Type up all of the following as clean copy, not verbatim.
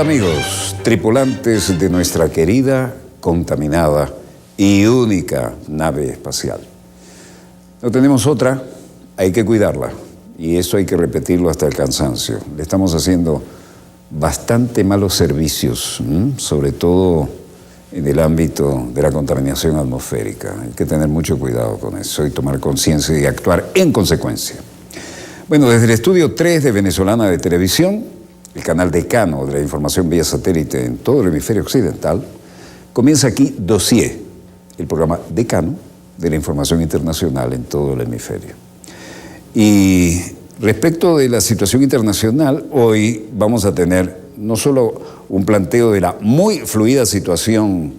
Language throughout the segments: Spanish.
Hola amigos, tripulantes de nuestra querida, contaminada y única nave espacial. No tenemos otra, hay que cuidarla y eso hay que repetirlo hasta el cansancio. Le estamos haciendo bastante malos servicios, sobre todo en el ámbito de la contaminación atmosférica. Hay que tener mucho cuidado con eso y tomar conciencia y actuar en consecuencia. Bueno, desde el estudio 3 de Venezolana de Televisión, el canal decano de la información vía satélite en todo el hemisferio occidental, comienza aquí Dossier, el programa decano de la información internacional en todo el hemisferio. Y respecto de la situación internacional, hoy vamos a tener no solo un planteo de la muy fluida situación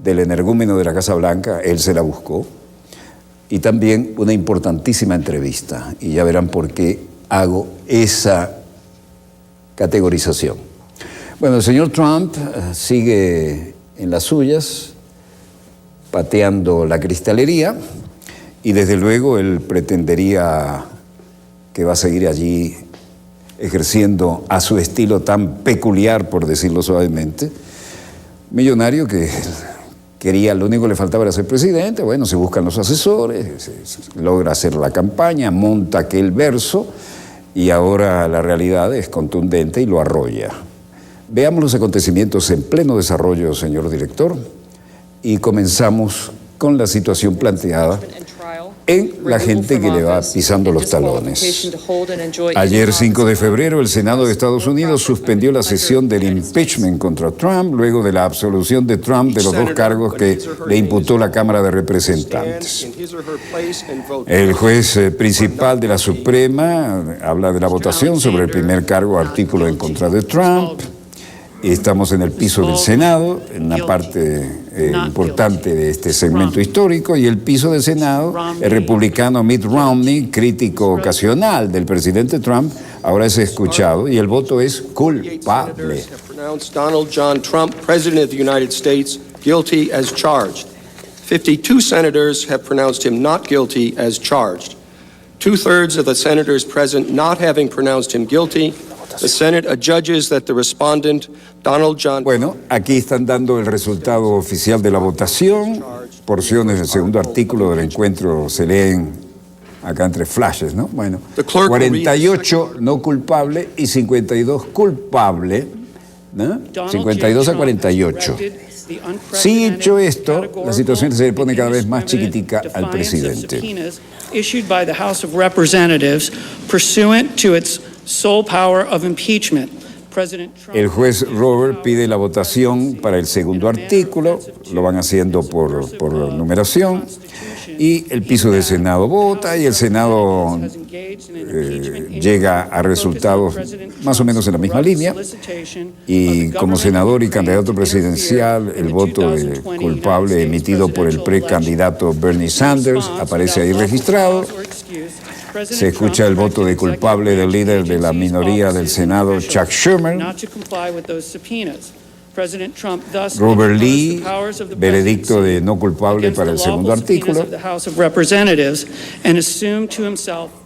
del energúmeno de la Casa Blanca, él se la buscó, y también una importantísima entrevista, y ya verán por qué hago esa categorización. Bueno, el señor Trump sigue en las suyas, pateando la cristalería, y desde luego él pretendería que va a seguir allí ejerciendo a su estilo tan peculiar, por decirlo suavemente, millonario que quería, lo único que le faltaba era ser presidente. Bueno, se buscan los asesores, se logra hacer la campaña, monta aquel verso y ahora la realidad es contundente y lo arrolla. Veamos los acontecimientos en pleno desarrollo, señor director, y comenzamos con la situación planteada en la gente que le va pisando los talones. Ayer, 5 de febrero, el Senado de Estados Unidos suspendió la sesión del impeachment contra Trump luego de la absolución de Trump de los dos cargos que le imputó la Cámara de Representantes. El juez principal de la Suprema habla de la votación sobre el primer cargo artículo en contra de Trump. Estamos en el piso del Senado, en una parte importante de este segmento histórico, y el piso del Senado, el republicano Mitt Romney, crítico ocasional del presidente Trump, ahora es escuchado y el voto es culpable. Donald John Trump, President of the United States, guilty as charged. 52 senators have pronounced him not guilty as charged. 2/3 of the senators present not having pronounced him guilty. The Senate adjudges that the respondent, Donald John... Bueno, aquí están dando el resultado oficial de la votación. Porciones del segundo artículo del encuentro se leen acá entre flashes, ¿no? Bueno, 48 no culpable y 52 culpable, ¿no? 52 a 48. Si hecho esto, la situación se le pone cada vez más chiquitica al presidente. Issued by the House of Representatives pursuant to its sole power of impeachment. El juez Robert pide la votación para el segundo artículo, lo van haciendo por numeración, y el piso del Senado vota y el Senado llega a resultados más o menos en la misma línea, y como senador y candidato presidencial, el voto de culpable emitido por el precandidato Bernie Sanders aparece ahí registrado. Se escucha el voto de culpable del líder de la minoría del Senado, Chuck Schumer. Robert Lee, veredicto de no culpable para el segundo artículo.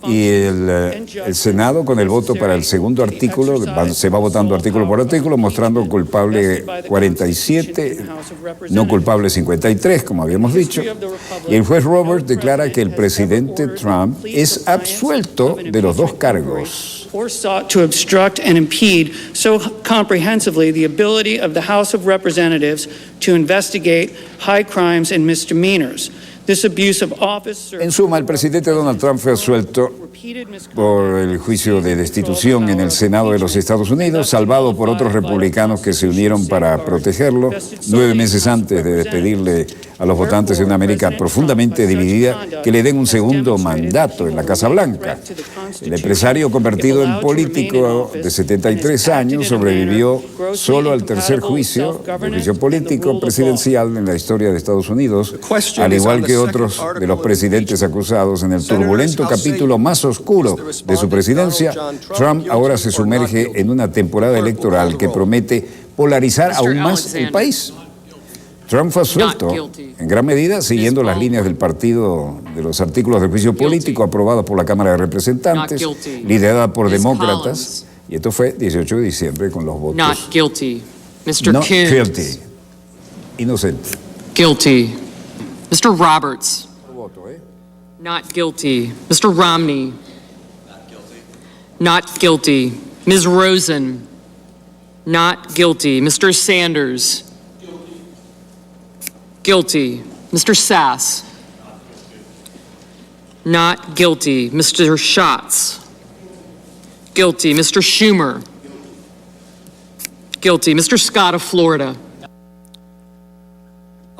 Y el Senado, con el voto para el segundo artículo, se va votando artículo por artículo, mostrando culpable 47, no culpable 53, como habíamos dicho. Y el juez Robert declara que el presidente Trump es absuelto de los dos cargos. Or sought to obstruct and impede so comprehensively the ability of the House of Representatives to investigate high crimes and misdemeanors. This abuse of office... En suma, el presidente Donald Trump fue absuelto por el juicio de destitución en el Senado de los Estados Unidos, salvado por otros republicanos que se unieron para protegerlo 9 meses antes de despedirle a los votantes de una América profundamente dividida que le den un segundo mandato en la Casa Blanca. El empresario convertido en político de 73 años sobrevivió solo al tercer juicio, el juicio político presidencial en la historia de Estados Unidos, al igual que otros de los presidentes acusados en el turbulento capítulo más oscuro de su presidencia. Trump ahora se sumerge en una temporada electoral que promete polarizar aún más el país. Trump fue absuelto en gran medida siguiendo las líneas del partido de los artículos de juicio político aprobados por la Cámara de Representantes, liderada por demócratas, Y esto fue 18 de diciembre con los votos. Not guilty. Mr. Not Coons. guilty. Inocente. Guilty. Mr. Roberts. Voto, ¿eh? Not guilty. Mr. Romney. Not guilty. Not guilty. Ms. Rosen. Not guilty. Mr. Sanders. Guilty. Mr. Sass. Not guilty. Mr. Schatz. Guilty. Mr. Schumer. Guilty. Mr. Scott of Florida.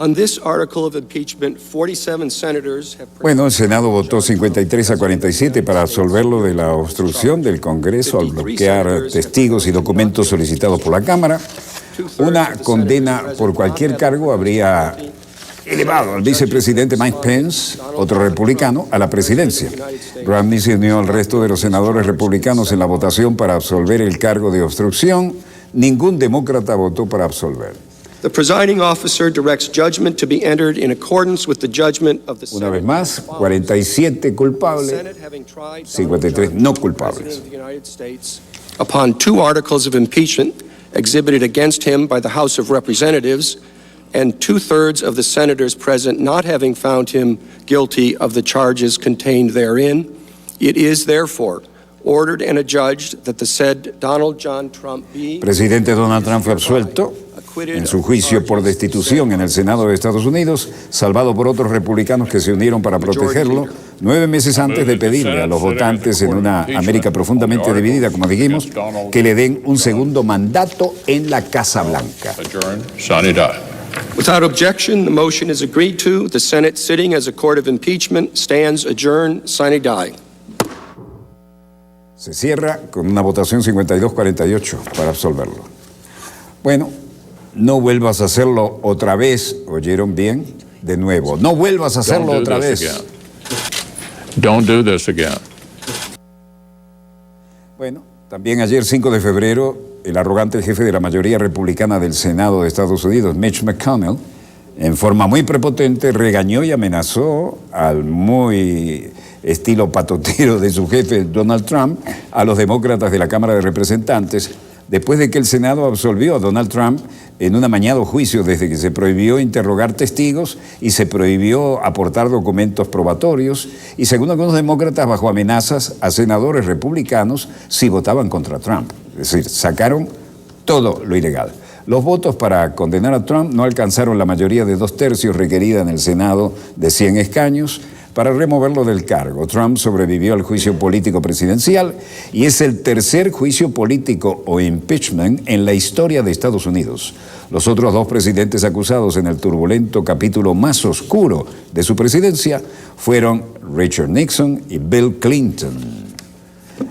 On this article of impeachment, 47 senators have Bueno, el Senado votó 53 a 47 para absolverlo de la obstrucción del Congreso al bloquear testigos y documentos solicitados por la Cámara. Una condena por cualquier cargo habría elevado al vicepresidente Mike Pence, otro republicano, a la presidencia. Romney se unió al resto de los senadores republicanos en la votación para absolver el cargo de obstrucción. Ningún demócrata votó para absolver. The presiding officer directs judgment to be entered in accordance with the judgment of the Senate. Una vez más, 47 culpables, 53 no culpables. Upon two articles of impeachment exhibited against him by the House of Representatives, and 2/3 of the senators present not having found him guilty of the charges contained therein, it is therefore ordered and adjudged that the said Donald John Trump be... Presidente Donald Trump fue absuelto en su juicio por destitución en el Senado de Estados Unidos, salvado por otros republicanos que se unieron para protegerlo 9 meses antes de pedirle a los votantes en una América profundamente dividida, como dijimos, que le den un segundo mandato en la Casa Blanca. Without objection, the motion is agreed to. The Senate, sitting as a court of impeachment, stands adjourned, sine die. Se cierra con una votación 52-48 para absolverlo. Bueno, no vuelvas a hacerlo otra vez, ¿oyeron bien? De nuevo, no vuelvas a hacerlo otra vez. Don't do this again. Bueno, también ayer 5 de febrero, el arrogante jefe de la mayoría republicana del Senado de Estados Unidos, Mitch McConnell, en forma muy prepotente, regañó y amenazó al muy estilo patotero de su jefe Donald Trump a los demócratas de la Cámara de Representantes, después de que el Senado absolvió a Donald Trump en un amañado juicio desde que se prohibió interrogar testigos y se prohibió aportar documentos probatorios y, según algunos demócratas, bajo amenazas a senadores republicanos si votaban contra Trump. Es decir, sacaron todo lo ilegal. Los votos para condenar a Trump no alcanzaron la mayoría de 2/3 requerida en el Senado de 100 escaños para removerlo del cargo. Trump sobrevivió al juicio político presidencial y es el tercer juicio político o impeachment en la historia de Estados Unidos. Los otros 2 presidentes acusados en el turbulento capítulo más oscuro de su presidencia fueron Richard Nixon y Bill Clinton.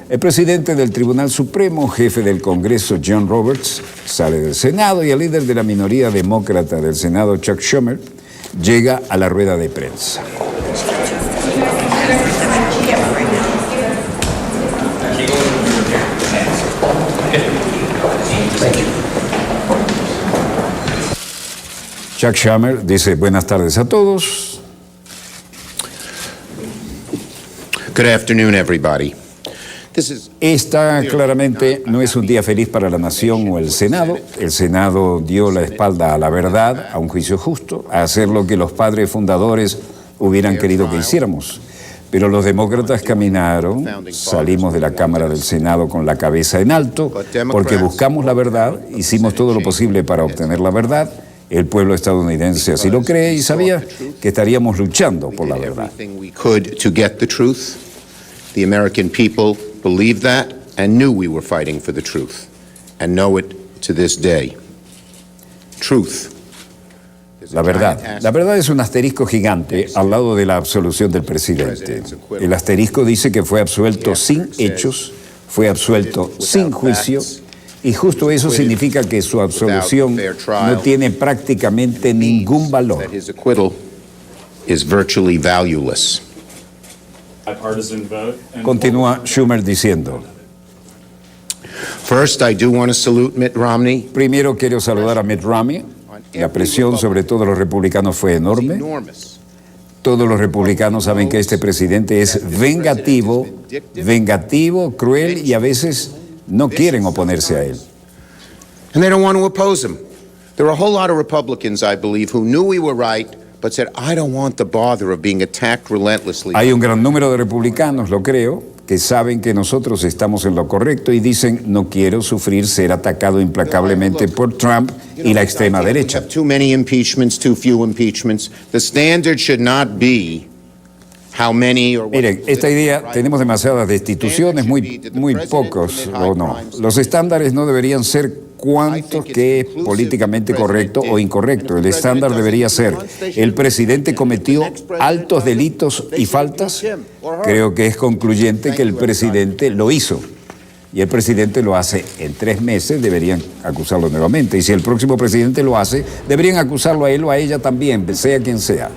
El presidente del Tribunal Supremo, jefe del Congreso John Roberts, sale del Senado y el líder de la minoría demócrata del Senado, Chuck Schumer, llega a la rueda de prensa. Chuck Schumer dice buenas tardes a todos. Good afternoon, everybody. Esta claramente no es un día feliz para la nación o el Senado. El Senado dio la espalda a la verdad, a un juicio justo, a hacer lo que los padres fundadores hubieran querido que hiciéramos. Pero los demócratas caminaron, salimos de la Cámara del Senado con la cabeza en alto, porque buscamos la verdad, hicimos todo lo posible para obtener la verdad. El pueblo estadounidense así lo cree y sabía que estaríamos luchando por la verdad. The American people believed that and knew we were fighting for the truth and know it to this day. Truth. La verdad es un asterisco gigante al lado de la absolución del presidente. El asterisco dice que fue absuelto sin hechos, fue absuelto sin juicio, y justo eso significa que su absolución no tiene prácticamente ningún valor. That his acquittal is virtually valueless. Continúa Schumer diciendo. First, I do want to salute Mitt Romney. Primero quiero saludar a Mitt Romney. La presión sobre todos los republicanos fue enorme. Todos los republicanos saben que este presidente es vengativo, cruel y a veces no quieren oponerse a él. And they don't want to oppose him. There are a whole lot of Republicans, I believe, who knew we were right, but said, I don't want the bother of being attacked relentlessly. Hay un gran número de republicanos, lo creo, que saben que nosotros estamos en lo correcto y dicen, no quiero sufrir ser atacado implacablemente por Trump y la extrema derecha. Too many impeachments, too few impeachments. The standard should not be how many or what. Miren, esta idea, tenemos demasiadas destituciones, muy pocos o no. Los estándares no deberían ser cuánto que es políticamente correcto o incorrecto. El estándar debería ser, ¿el presidente cometió altos delitos y faltas? Creo que es concluyente que el presidente lo hizo. Y el presidente lo hace en 3 meses, deberían acusarlo nuevamente. Y si el próximo presidente lo hace, deberían acusarlo a él o a ella también, sea quien sea.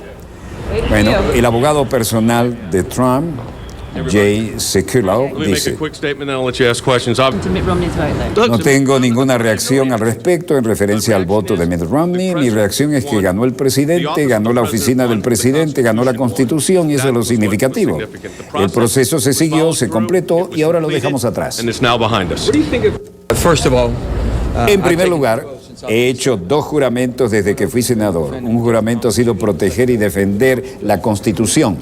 Bueno, el abogado personal de Trump, Jay Sekulow, dice: no tengo ninguna reacción al respecto en referencia al voto de Mitt Romney. Mi reacción es que ganó el presidente, ganó la oficina del presidente, ganó la Constitución y eso es lo significativo. El proceso se siguió, se completó y ahora lo dejamos atrás. En primer lugar, he hecho 2 juramentos desde que fui senador. Un juramento ha sido proteger y defender la Constitución.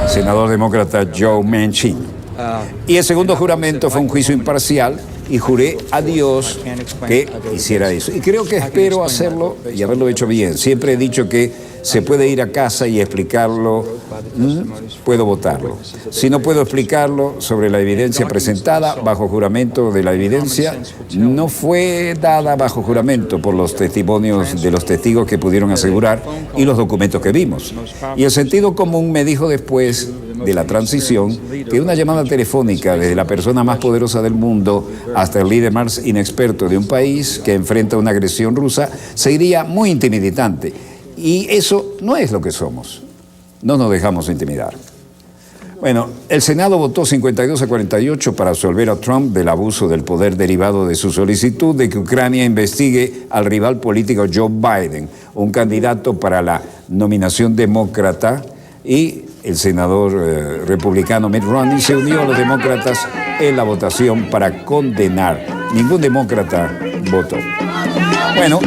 Senador demócrata Joe Manchin. Y el segundo juramento fue un juicio imparcial y juré a Dios que hiciera eso. Y creo que espero hacerlo y haberlo hecho bien. Siempre he dicho que se puede ir a casa y explicarlo, puedo votarlo. Si no puedo explicarlo sobre la evidencia presentada bajo juramento de la evidencia, no fue dada bajo juramento por los testimonios de los testigos que pudieron asegurar y los documentos que vimos. Y el sentido común me dijo después de la transición que una llamada telefónica desde la persona más poderosa del mundo hasta el líder más inexperto de un país que enfrenta una agresión rusa sería muy intimidante. Y eso no es lo que somos. No nos dejamos intimidar. Bueno, el Senado votó 52-48 para absolver a Trump del abuso del poder derivado de su solicitud de que Ucrania investigue al rival político Joe Biden, un candidato para la nominación demócrata, y el senador republicano Mitt Romney se unió a los demócratas en la votación para condenar. Ningún demócrata votó. Bueno,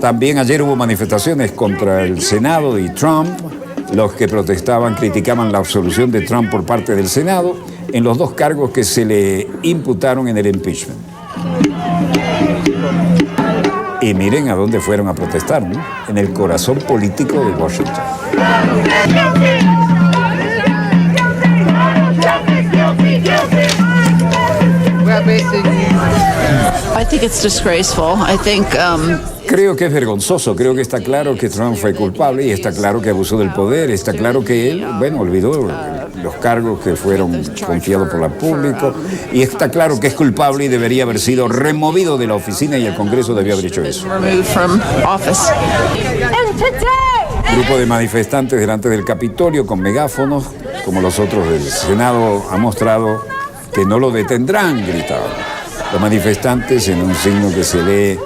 también ayer hubo manifestaciones contra el Senado y Trump. Los que protestaban criticaban la absolución de Trump por parte del Senado en los 2 cargos que se le imputaron en el impeachment. Y miren a dónde fueron a protestar, ¿no? En el corazón político de Washington. I think it's disgraceful. I think Creo que es vergonzoso, creo que está claro que Trump fue culpable y está claro que abusó del poder, está claro que él, olvidó los cargos que fueron confiados por el público y está claro que es culpable y debería haber sido removido de la oficina y el Congreso debió haber hecho eso. Un grupo de manifestantes delante del Capitolio con megáfonos, como los otros del Senado, ha mostrado que no lo detendrán, gritaban. Los manifestantes, en un signo que se lee,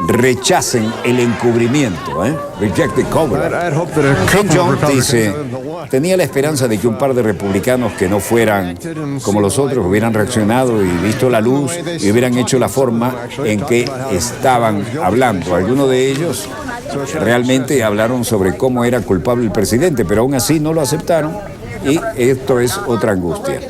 rechacen el encubrimiento, reject the cover. Ken Jones dice, tenía la esperanza de que un par de republicanos que no fueran como los otros hubieran reaccionado y visto la luz y hubieran hecho la forma en que estaban hablando. Algunos de ellos realmente hablaron sobre cómo era culpable el presidente, pero aún así no lo aceptaron. Y esto es otra angustia.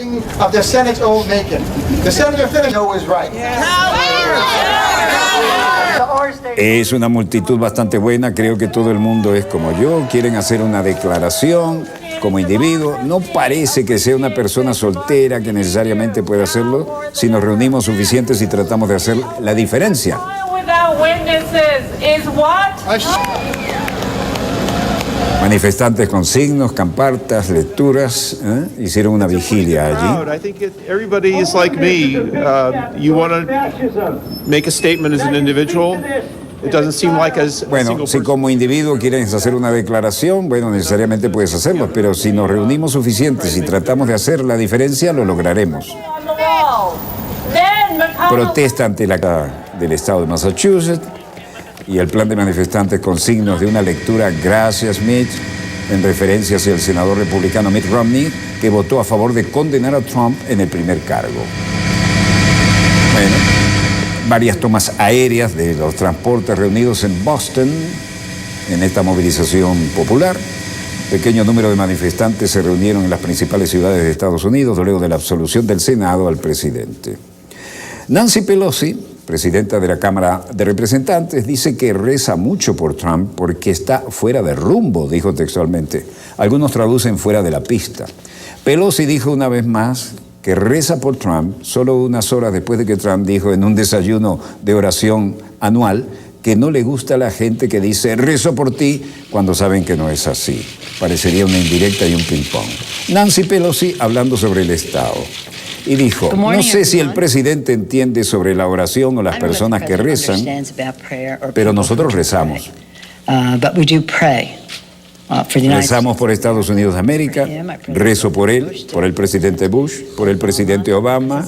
Es una multitud bastante buena, creo que todo el mundo es como yo, quieren hacer una declaración como individuo. No parece que sea una persona soltera que necesariamente pueda hacerlo, si nos reunimos suficientes y tratamos de hacer la diferencia. Manifestantes con signos, campartas, lecturas, hicieron una vigilia allí. I think everybody is like me. You want to make a statement as an individual. It doesn't seem like as a Bueno, single si person. como individuo quieres hacer una declaración, necesariamente puedes hacerlo, pero si nos reunimos suficientes y tratamos de hacer la diferencia, lo lograremos. Protesta ante la del estado de Massachusetts y el plan de manifestantes con signos de una lectura, gracias Mitch, en referencia hacia el senador republicano Mitt Romney, que votó a favor de condenar a Trump en el primer cargo. Bueno, varias tomas aéreas de los transportes reunidos en Boston en esta movilización popular. Pequeño número de manifestantes se reunieron en las principales ciudades de Estados Unidos luego de la absolución del Senado al presidente. Nancy Pelosi, presidenta de la Cámara de Representantes, dice que reza mucho por Trump porque está fuera de rumbo, dijo textualmente. Algunos traducen fuera de la pista. Pelosi dijo una vez más que reza por Trump solo unas horas después de que Trump dijo en un desayuno de oración anual que no le gusta a la gente que dice rezo por ti cuando saben que no es así. Parecería una indirecta y un ping-pong. Nancy Pelosi hablando sobre el Estado. Y dijo, no sé si el presidente entiende sobre la oración o las personas que rezan, pero nosotros rezamos. Rezamos por Estados Unidos de América, rezo por él, por el presidente Bush, por el presidente Obama.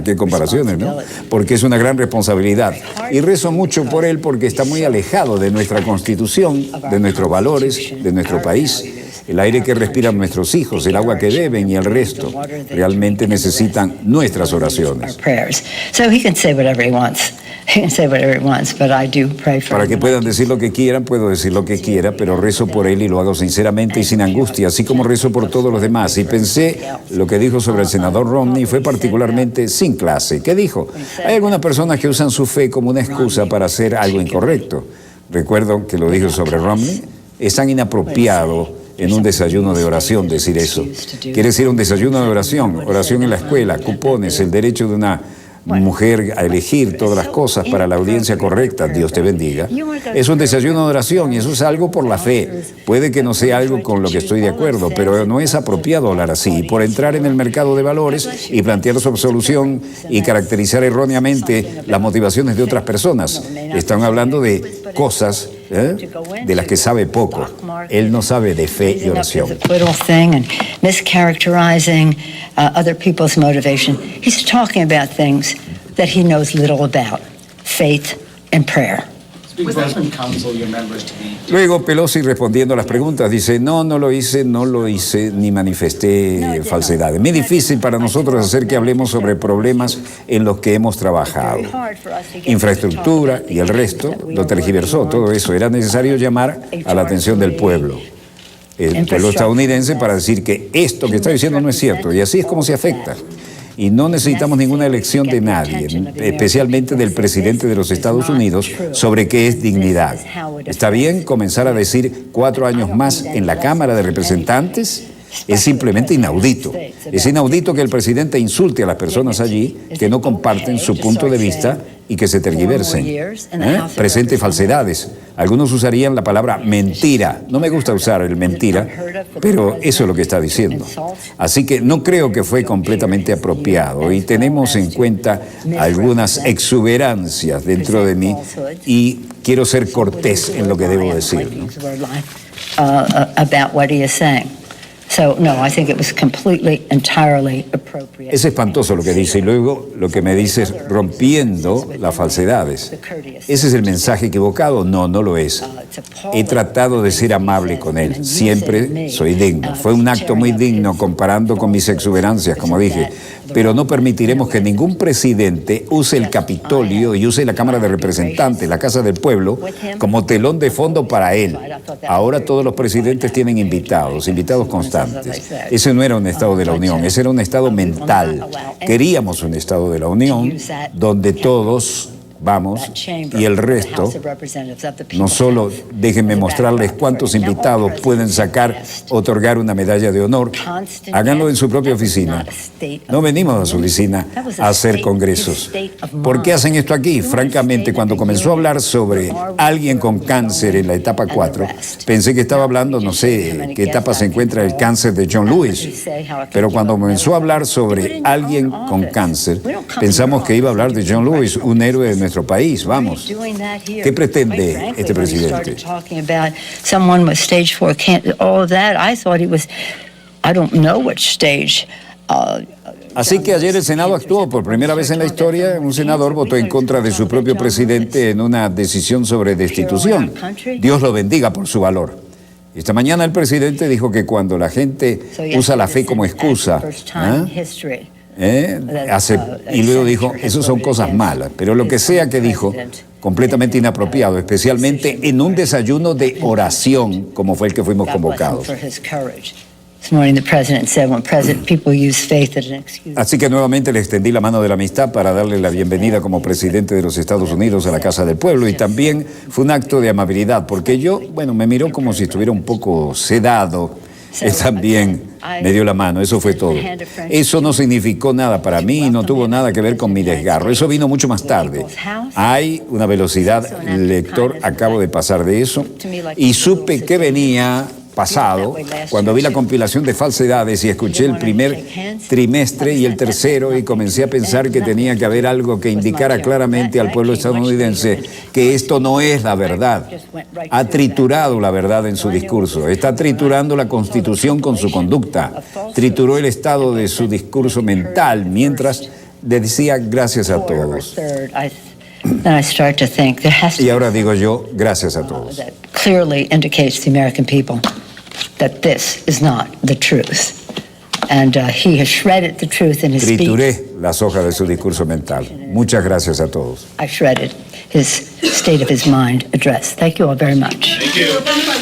Qué comparaciones, ¿no? Porque es una gran responsabilidad. Y rezo mucho por él porque está muy alejado de nuestra Constitución, de nuestros valores, de nuestro país. El aire que respiran nuestros hijos, el agua que beben y el resto, realmente necesitan nuestras oraciones. Para que puedan decir lo que quieran, puedo decir lo que quiera, pero rezo por él y lo hago sinceramente y sin angustia, así como rezo por todos los demás. Y pensé, lo que dijo sobre el senador Romney fue particularmente sin clase. ¿Qué dijo? Hay algunas personas que usan su fe como una excusa para hacer algo incorrecto. Recuerdo que lo dijo sobre Romney. Es tan inapropiado en un desayuno de oración decir eso. Quiere decir un desayuno de oración, oración en la escuela, cupones, el derecho de una mujer a elegir todas las cosas para la audiencia correcta, Dios te bendiga. Es un desayuno de oración y eso es algo por la fe. Puede que no sea algo con lo que estoy de acuerdo, pero no es apropiado hablar así. Por entrar en el mercado de valores y plantear su absolución y caracterizar erróneamente las motivaciones de otras personas. Están hablando de cosas de las que sabe poco. Él no sabe de fe y oración. Other people's motivation. He's talking about things that he knows little about, faith and prayer. Luego Pelosi respondiendo a las preguntas dice, no lo hice, ni manifesté falsedades. Muy difícil para nosotros hacer que hablemos sobre problemas en los que hemos trabajado. Infraestructura y el resto lo tergiversó, todo eso. Era necesario llamar a la atención del pueblo. El pueblo estadounidense para decir que esto que está diciendo no es cierto y así es como se afecta. Y no necesitamos ninguna elección de nadie, especialmente del presidente de los Estados Unidos, sobre qué es dignidad. ¿Está bien comenzar a decir 4 años más en la Cámara de Representantes? Es simplemente inaudito. Es inaudito que el presidente insulte a las personas allí que no comparten su punto de vista y que se tergiversen. Presente falsedades. Algunos usarían la palabra mentira. No me gusta usar el mentira, pero eso es lo que está diciendo. Así que no creo que fue completamente apropiado y tenemos en cuenta algunas exuberancias dentro de mí y quiero ser cortés en lo que debo decir, ¿no? Es espantoso lo que dice y luego lo que me dice es rompiendo las falsedades. ¿Ese es el mensaje equivocado? No lo es. He tratado de ser amable con él. Siempre soy digno. Fue un acto muy digno comparando con mis exuberancias, como dije. Pero no permitiremos que ningún presidente use el Capitolio y use la Cámara de Representantes, la Casa del Pueblo, como telón de fondo para él. Ahora todos los presidentes tienen invitados constantes. Ese no era un Estado de la Unión, ese era un Estado mental. Queríamos un Estado de la Unión donde todos vamos y el resto, no solo déjenme mostrarles cuántos invitados pueden otorgar una medalla de honor, háganlo en su propia oficina. No venimos a su oficina a hacer congresos. ¿Por qué hacen esto aquí? Francamente, cuando comenzó a hablar sobre alguien con cáncer en la etapa 4, pensé que estaba hablando, no sé en qué etapa se encuentra el cáncer de John Lewis, pero cuando comenzó a hablar sobre alguien con cáncer, pensamos que iba a hablar de John Lewis, un héroe de nuestro país. Vamos. ¿Qué pretende este presidente? Así que ayer el Senado actuó por primera vez en la historia. Un senador votó en contra de su propio presidente en una decisión sobre destitución. Dios lo bendiga por su valor. Esta mañana el presidente dijo que cuando la gente usa la fe como excusa, y luego dijo, eso son cosas malas, pero lo que sea que dijo, completamente inapropiado, especialmente en un desayuno de oración como fue el que fuimos convocados. Así que nuevamente le extendí la mano de la amistad para darle la bienvenida como presidente de los Estados Unidos a la Casa del Pueblo, y también fue un acto de amabilidad, porque yo, me miró como si estuviera un poco sedado. Él también me dio la mano, eso fue todo. Eso no significó nada para mí y no tuvo nada que ver con mi desgarro. Eso vino mucho más tarde. Hay una velocidad lector, acabo de pasar de eso, y supe que venía pasado cuando vi la compilación de falsedades y escuché el primer trimestre y el tercero, y comencé a pensar que tenía que haber algo que indicara claramente al pueblo estadounidense que esto no es la verdad. Ha triturado la verdad en su discurso, está triturando la Constitución con su conducta, trituró el estado de su discurso mental mientras decía gracias a todos. Y ahora digo yo, gracias a todos. Clearly indicates to the American people that this is not the truth. And he has shredded the truth in his speech. Trituré las hojas de su discurso mental. Muchas gracias a todos. I shredded his state of his mind address. Thank you all very much. Thank you.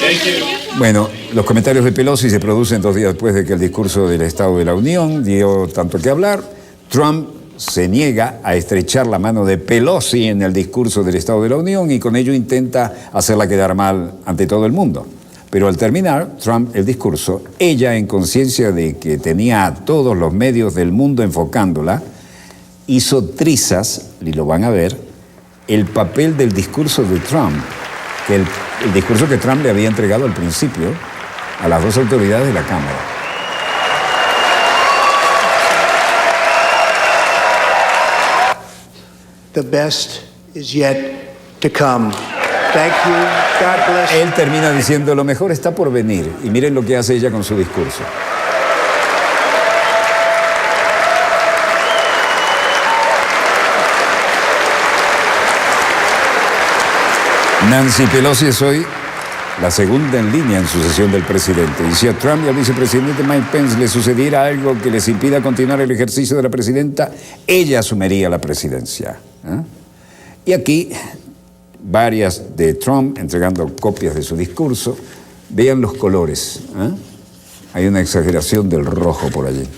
Thank you. Bueno, los comentarios de Pelosi se producen 2 días después de que el discurso del Estado de la Unión dio tanto que hablar. Trump se niega a estrechar la mano de Pelosi en el discurso del Estado de la Unión y con ello intenta hacerla quedar mal ante todo el mundo. Pero al terminar Trump el discurso, ella, en conciencia de que tenía a todos los medios del mundo enfocándola, hizo trizas, y lo van a ver, el papel del discurso de Trump, que el discurso que Trump le había entregado al principio a las 2 autoridades de la Cámara. The best is yet to come. Thank you. God bless you. Él termina diciendo, lo mejor está por venir. Y miren lo que hace ella con su discurso. Nancy Pelosi es hoy la segunda en línea en sucesión del presidente. Y si a Trump y al vicepresidente Mike Pence le sucediera algo que les impida continuar el ejercicio de la presidenta, ella asumiría la presidencia. Y aquí, varias de Trump entregando copias de su discurso. Vean los colores. Hay una exageración del rojo por allí.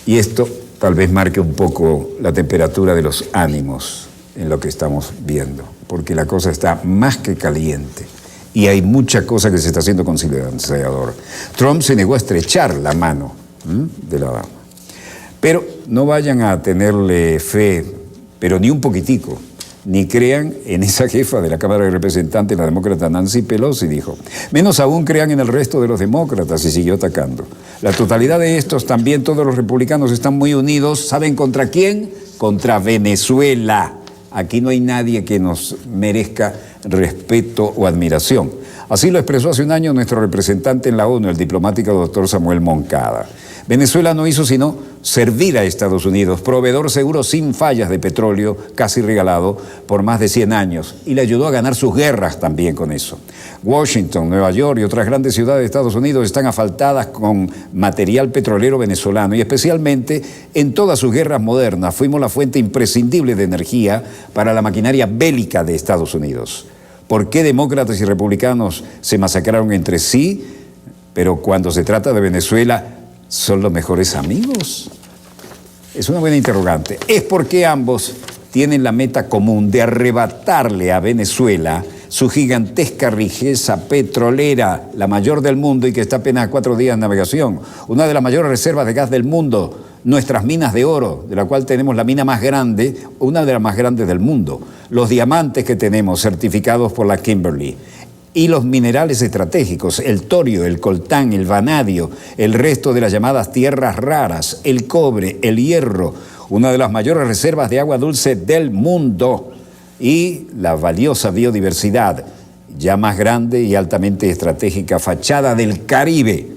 Y esto tal vez marque un poco la temperatura de los ánimos en lo que estamos viendo, porque la cosa está más que caliente y hay mucha cosa que se está haciendo con silenciador. Trump se negó a estrechar la mano de la dama. Pero no vayan a tenerle fe, pero ni un poquitico, ni crean en esa jefa de la Cámara de Representantes, la demócrata Nancy Pelosi, dijo. Menos aún crean en el resto de los demócratas, y siguió atacando. La totalidad de estos, también todos los republicanos, están muy unidos. ¿Saben contra quién? Contra Venezuela. Aquí no hay nadie que nos merezca respeto o admiración. Así lo expresó hace un año nuestro representante en la ONU, el diplomático doctor Samuel Moncada. Venezuela no hizo sino servir a Estados Unidos, proveedor seguro sin fallas de petróleo, casi regalado por más de 100 años, y le ayudó a ganar sus guerras también con eso. Washington, Nueva York y otras grandes ciudades de Estados Unidos están asfaltadas con material petrolero venezolano, y especialmente en todas sus guerras modernas fuimos la fuente imprescindible de energía para la maquinaria bélica de Estados Unidos. ¿Por qué demócratas y republicanos se masacraron entre sí, pero cuando se trata de Venezuela son los mejores amigos? Es una buena interrogante. Es porque ambos tienen la meta común de arrebatarle a Venezuela su gigantesca riqueza petrolera, la mayor del mundo y que está apenas a 4 días de navegación, una de las mayores reservas de gas del mundo, nuestras minas de oro, de la cual tenemos la mina más grande, una de las más grandes del mundo, los diamantes que tenemos certificados por la Kimberly, y los minerales estratégicos, el torio, el coltán, el vanadio, el resto de las llamadas tierras raras, el cobre, el hierro, una de las mayores reservas de agua dulce del mundo, y la valiosa biodiversidad, ya más grande y altamente estratégica fachada del Caribe.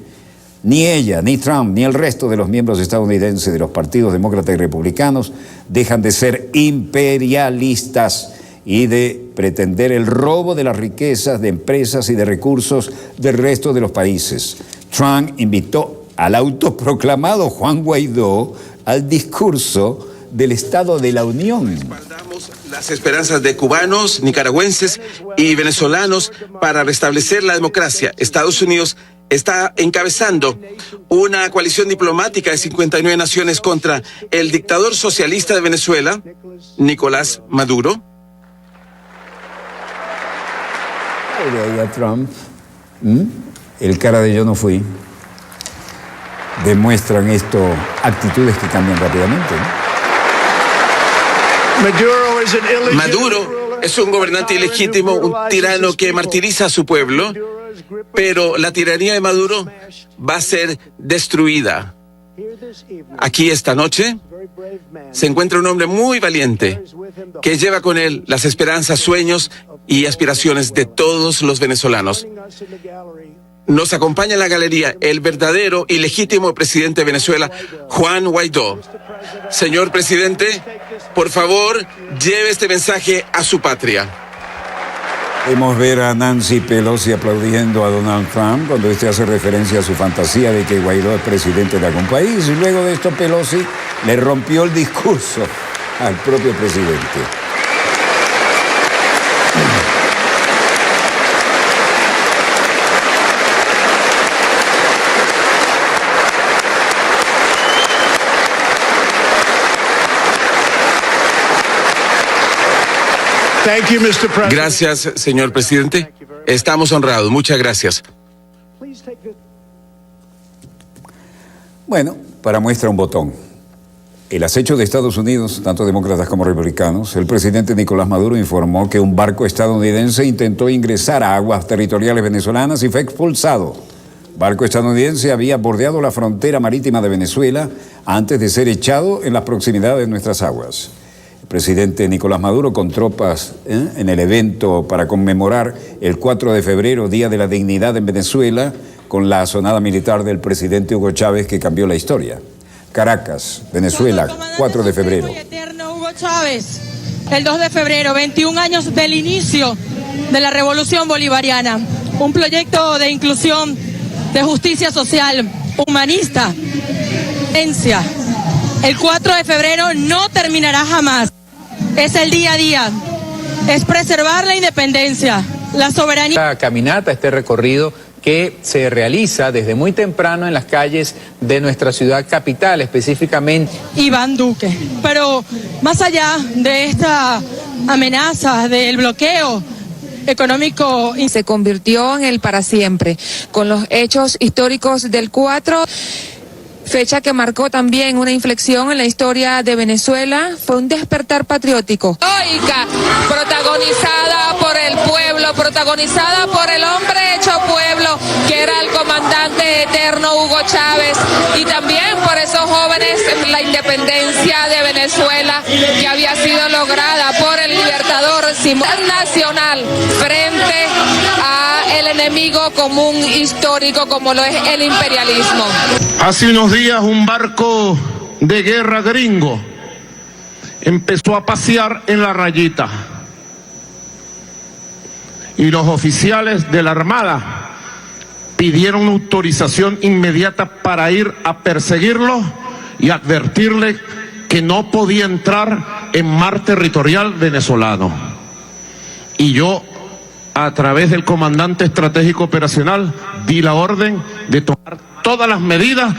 Ni ella, ni Trump, ni el resto de los miembros estadounidenses de los partidos demócratas y republicanos dejan de ser imperialistas y de pretender el robo de las riquezas de empresas y de recursos del resto de los países. Trump invitó al autoproclamado Juan Guaidó al discurso del Estado de la Unión. Respaldamos las esperanzas de cubanos, nicaragüenses y venezolanos para restablecer la democracia. Estados Unidos está encabezando una coalición diplomática de 59 naciones contra el dictador socialista de Venezuela, Nicolás Maduro. De ahí a Trump, el cara de yo no fui, demuestran esto actitudes que cambian rápidamente, ¿no? Maduro es un gobernante ilegítimo, un tirano que martiriza a su pueblo, pero la tiranía de Maduro va a ser destruida. Aquí esta noche se encuentra un hombre muy valiente que lleva con él las esperanzas, sueños y aspiraciones de todos los venezolanos. Nos acompaña en la galería el verdadero y legítimo presidente de Venezuela, Juan Guaidó. Señor presidente, por favor, lleve este mensaje a su patria. Podemos ver a Nancy Pelosi aplaudiendo a Donald Trump cuando este hace referencia a su fantasía de que Guaidó es presidente de algún país, y luego de esto Pelosi le rompió el discurso al propio presidente. Gracias, señor presidente. Estamos honrados. Muchas gracias. Bueno, para muestra un botón. El acecho de Estados Unidos, tanto demócratas como republicanos, el presidente Nicolás Maduro informó que un barco estadounidense intentó ingresar a aguas territoriales venezolanas y fue expulsado. El barco estadounidense había bordeado la frontera marítima de Venezuela antes de ser echado en las proximidades de nuestras aguas. El presidente Nicolás Maduro, con tropas en el evento para conmemorar el 4 de febrero, Día de la Dignidad en Venezuela, con la asonada militar del presidente Hugo Chávez que cambió la historia. Caracas, Venezuela, 4 de febrero. Eterno Hugo Chávez, el 2 de febrero, 21 años del inicio de la Revolución Bolivariana. Un proyecto de inclusión, de justicia social, humanista, ciencia. El 4 de febrero no terminará jamás. Es el día a día. Es preservar la independencia, la soberanía. Esta caminata, este recorrido que se realiza desde muy temprano en las calles de nuestra ciudad capital, específicamente Iván Duque. Pero más allá de esta amenaza del bloqueo económico, se convirtió en el para siempre, con los hechos históricos del 4, fecha que marcó también una inflexión en la historia de Venezuela. Fue un despertar patriótico. Heroica, protagonizada por el pueblo, protagonizada por el hombre hecho pueblo, que era el comandante eterno Hugo Chávez, y también por esos jóvenes, la independencia de Venezuela, que había sido lograda por el libertador Simón Nacional, frente a el enemigo común histórico como lo es el imperialismo. Hace unos días un barco de guerra gringo empezó a pasear en la rayita y los oficiales de la Armada pidieron autorización inmediata para ir a perseguirlo y advertirle que no podía entrar en mar territorial venezolano. Y yo, a través del comandante estratégico operacional, di la orden de tomar todas las medidas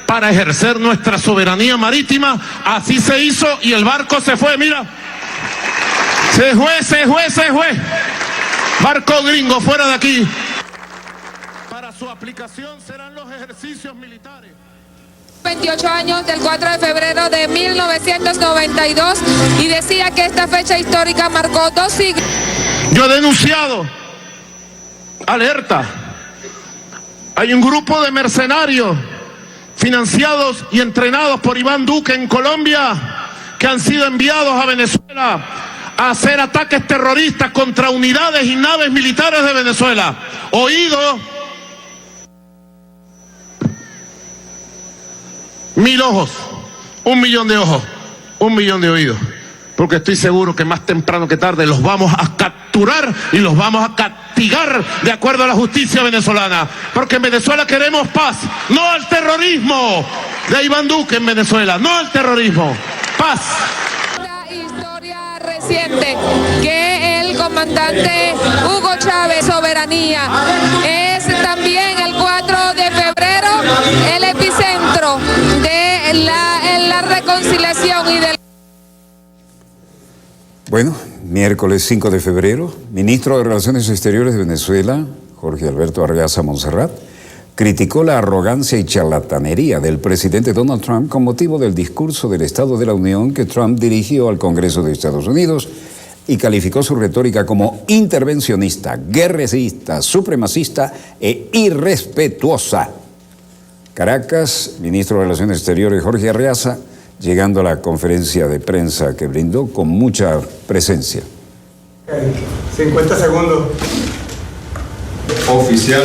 para ejercer nuestra soberanía marítima. Así se hizo y el barco se fue, mira. Se fue. Barco gringo fuera de aquí. Para su aplicación serán los ejercicios militares. 28 años del 4 de febrero de 1992 y decía que esta fecha histórica marcó 2 siglos. Yo he denunciado, alerta, hay un grupo de mercenarios financiados y entrenados por Iván Duque en Colombia que han sido enviados a Venezuela a hacer ataques terroristas contra unidades y naves militares de Venezuela. Oído, 1000 ojos, 1 millón de ojos, 1 millón de oídos. porque estoy seguro que más temprano que tarde los vamos a capturar y los vamos a castigar de acuerdo a la justicia venezolana, porque en Venezuela queremos paz, no al terrorismo de Iván Duque en Venezuela, no al terrorismo, paz. Reciente que el comandante Hugo Chávez, soberanía, es también el 4 de febrero el epicentro de la reconciliación y del... Bueno, miércoles 5 de febrero, ministro de Relaciones Exteriores de Venezuela, Jorge Alberto Arreaza Montserrat, criticó la arrogancia y charlatanería del presidente Donald Trump con motivo del discurso del Estado de la Unión que Trump dirigió al Congreso de Estados Unidos y calificó su retórica como intervencionista, guerrerista, supremacista e irrespetuosa. Caracas, ministro de Relaciones Exteriores Jorge Arreaza, llegando a la conferencia de prensa que brindó con mucha presencia. 50 segundos. Oficial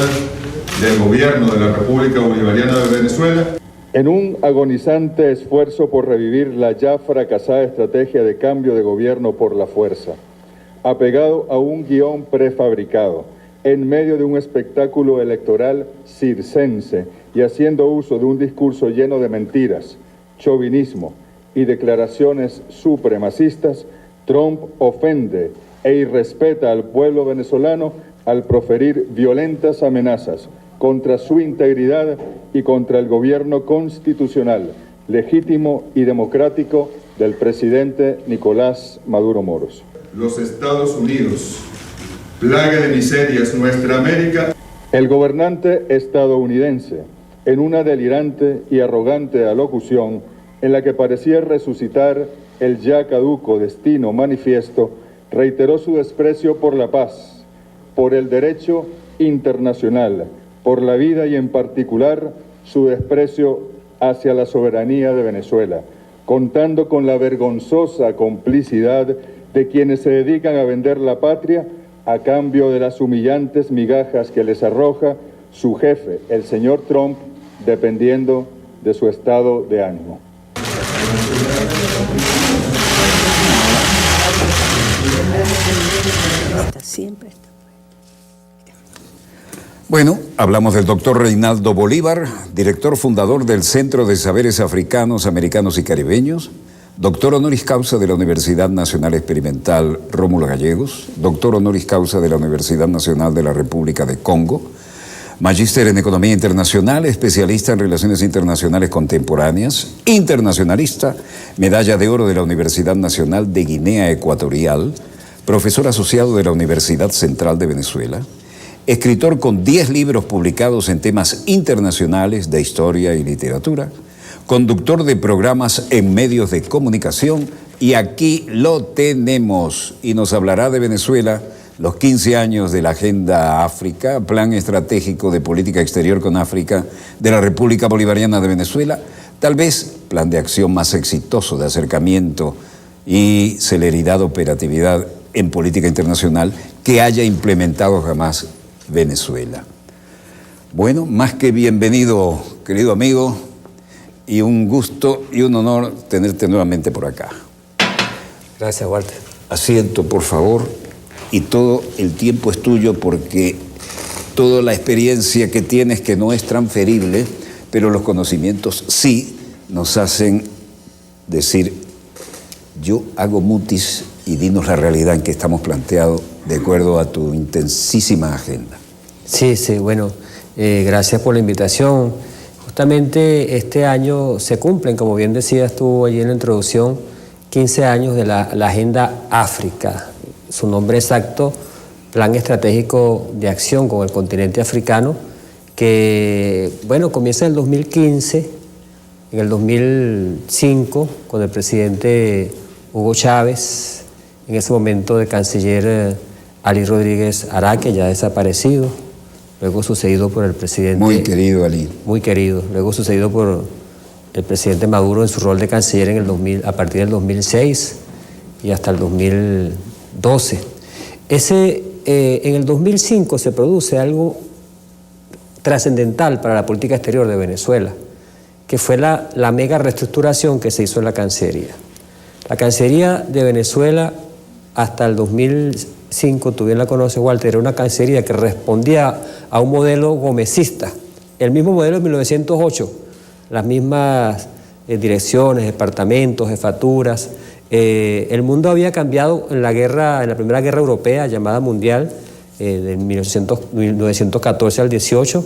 del Gobierno de la República Bolivariana de Venezuela. En un agonizante esfuerzo por revivir la ya fracasada estrategia de cambio de gobierno por la fuerza, apegado a un guión prefabricado, en medio de un espectáculo electoral circense y haciendo uso de un discurso lleno de mentiras, chauvinismo y declaraciones supremacistas, Trump ofende e irrespeta al pueblo venezolano al proferir violentas amenazas contra su integridad y contra el gobierno constitucional, legítimo y democrático del presidente Nicolás Maduro Moros. Los Estados Unidos, plaga de miserias, nuestra América. El gobernante estadounidense, en una delirante y arrogante alocución en la que parecía resucitar el ya caduco destino manifiesto, reiteró su desprecio por la paz, por el derecho internacional, por la vida y en particular su desprecio hacia la soberanía de Venezuela, contando con la vergonzosa complicidad de quienes se dedican a vender la patria a cambio de las humillantes migajas que les arroja su jefe, el señor Trump, dependiendo de su estado de ánimo. Bueno, hablamos del doctor Reinaldo Bolívar, director fundador del Centro de Saberes Africanos, Americanos y Caribeños, doctor honoris causa de la Universidad Nacional Experimental Rómulo Gallegos, doctor honoris causa de la Universidad Nacional de la República de Congo, magíster en Economía Internacional, especialista en Relaciones Internacionales Contemporáneas, internacionalista, medalla de oro de la Universidad Nacional de Guinea Ecuatorial, profesor asociado de la Universidad Central de Venezuela, escritor con 10 libros publicados en temas internacionales de historia y literatura, conductor de programas en medios de comunicación, y aquí lo tenemos, y nos hablará de Venezuela, los 15 años de la Agenda África, Plan Estratégico de Política Exterior con África de la República Bolivariana de Venezuela, tal vez plan de acción más exitoso de acercamiento y celeridad, operatividad en política internacional que haya implementado jamás Venezuela. Bueno, más que bienvenido, querido amigo, y un gusto y un honor tenerte nuevamente por acá. Gracias, Walter. Asiento, por favor, y todo el tiempo es tuyo porque toda la experiencia que tienes, que no es transferible, pero los conocimientos sí nos hacen decir, yo hago mutis y dinos la realidad en que estamos planteados de acuerdo a tu intensísima agenda. Sí, bueno, gracias por la invitación. Justamente este año se cumplen, como bien decías tú allí en la introducción, 15 años de la Agenda África. Su nombre exacto, Plan Estratégico de Acción con el Continente Africano, que, bueno, comienza en el 2015, en el 2005, con el presidente Hugo Chávez, en ese momento de canciller Ali Rodríguez Araque, ya desaparecido, luego sucedido por el presidente... Muy querido Ali. Muy querido, luego sucedido por el presidente Maduro en su rol de canciller a partir del 2006 y hasta el 2012. En el 2005 se produce algo trascendental para la política exterior de Venezuela, que fue la mega reestructuración que se hizo en la Cancillería. La Cancillería de Venezuela hasta el 2005, tú bien la conoces, Walter, era una cancillería que respondía a un modelo gomecista, el mismo modelo de 1908, las mismas direcciones, departamentos, jefaturas. El mundo había cambiado en la Primera Guerra Europea, llamada Mundial, de 1914 al 18.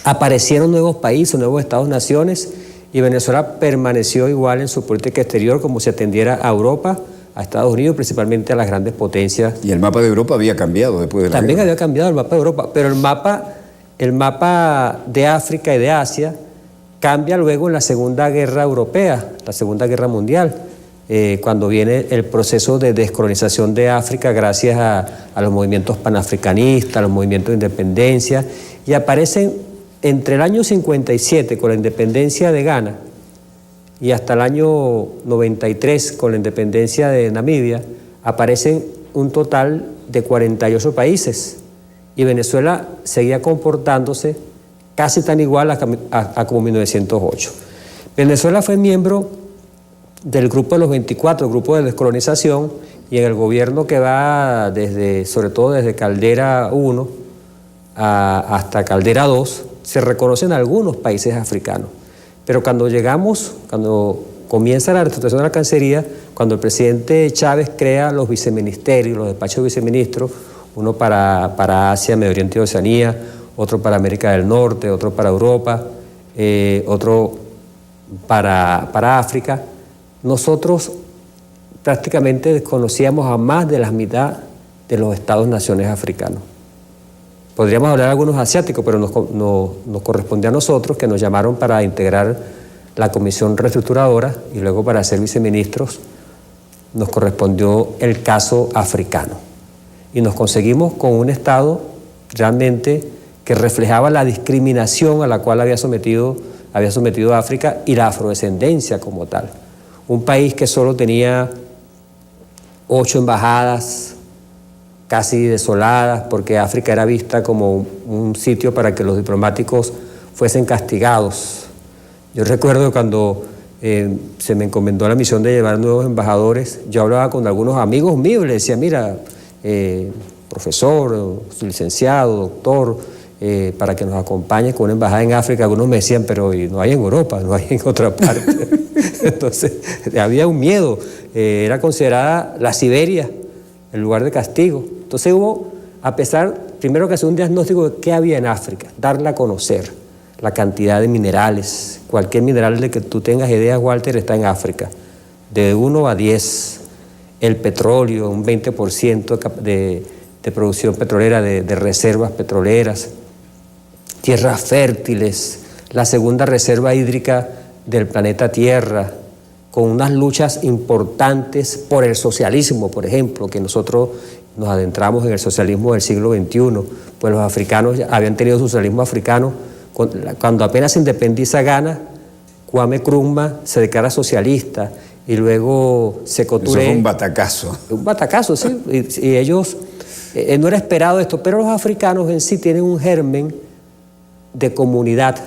Aparecieron nuevos países, nuevos estados-naciones, y Venezuela permaneció igual en su política exterior, como se atendiera a Europa, a Estados Unidos, principalmente a las grandes potencias. Y el mapa de Europa había cambiado después de la También guerra. había cambiado el mapa de Europa, pero el mapa de África y de Asia cambia luego en la Segunda Guerra Europea, la Segunda Guerra Mundial, cuando viene el proceso de descolonización de África gracias a los movimientos panafricanistas, a los movimientos de independencia, y aparecen entre el año 57 con la independencia de Ghana y hasta el año 93 con la independencia de Namibia, aparecen un total de 48 países, y Venezuela seguía comportándose casi tan igual a como en 1908. Venezuela fue miembro del grupo de los 24, el grupo de descolonización, y en el gobierno que va sobre todo desde Caldera 1 hasta Caldera 2, se reconocen algunos países africanos. Pero cuando comienza la reestructuración de la Cancillería, cuando el presidente Chávez crea los viceministerios, los despachos de viceministros, uno para Asia, Medio Oriente y Oceanía, otro para América del Norte, otro para Europa, otro para África, nosotros prácticamente desconocíamos a más de la mitad de los estados-naciones africanos. Podríamos hablar de algunos asiáticos, pero nos correspondía a nosotros, que nos llamaron para integrar la comisión reestructuradora y luego para ser viceministros, nos correspondió el caso africano. Y nos conseguimos con un estado realmente que reflejaba la discriminación a la cual había sometido África y la afrodescendencia como tal. Un país que solo tenía 8 embajadas, casi desoladas, porque África era vista como un sitio para que los diplomáticos fuesen castigados. Yo recuerdo cuando se me encomendó la misión de llevar nuevos embajadores, yo hablaba con algunos amigos míos y les decía, mira, profesor, licenciado, doctor, para que nos acompañe con una embajada en África. Algunos me decían, pero no hay en Europa, no hay en otra parte. Entonces, había un miedo. Era considerada la Siberia el lugar de castigo. Entonces hubo, primero que hacer un diagnóstico de qué había en África, darla a conocer, la cantidad de minerales. Cualquier mineral de que tú tengas ideas, Walter, está en África, de 1 a 10. El petróleo, un 20% de producción petrolera, de reservas petroleras, tierras fértiles, la segunda reserva hídrica del planeta Tierra, con unas luchas importantes por el socialismo, por ejemplo, que nosotros nos adentramos en el socialismo del siglo XXI, pues los africanos habían tenido socialismo africano. Cuando apenas se independiza Ghana, Kwame Nkrumah se declara socialista, y luego Sékou Touré. Eso fue un batacazo. Un batacazo, sí. Y ellos, no era esperado esto, pero los africanos en sí tienen un germen de comunidad,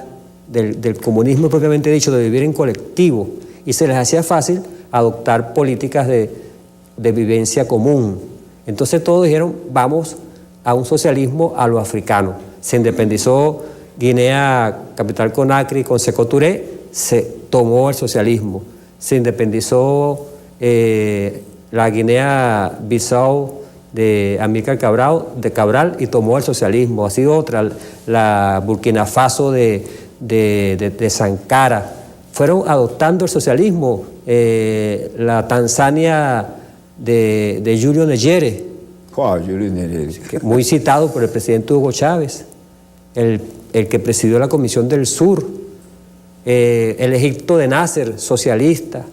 del comunismo propiamente dicho, de vivir en colectivo, y se les hacía fácil adoptar políticas de vivencia común. Entonces todos dijeron, vamos a un socialismo a lo africano. Se independizó Guinea, capital Conakry, con Sékou Touré, se tomó el socialismo. Se independizó la Guinea-Bissau de Amílcar Cabral y tomó el socialismo. Ha sido otra, la Burkina Faso de Sankara. Fueron adoptando el socialismo. La Tanzania de Julio Nyerere, muy citado por el presidente Hugo Chávez, el que presidió la Comisión del Sur. El Egipto de Nasser, socialista.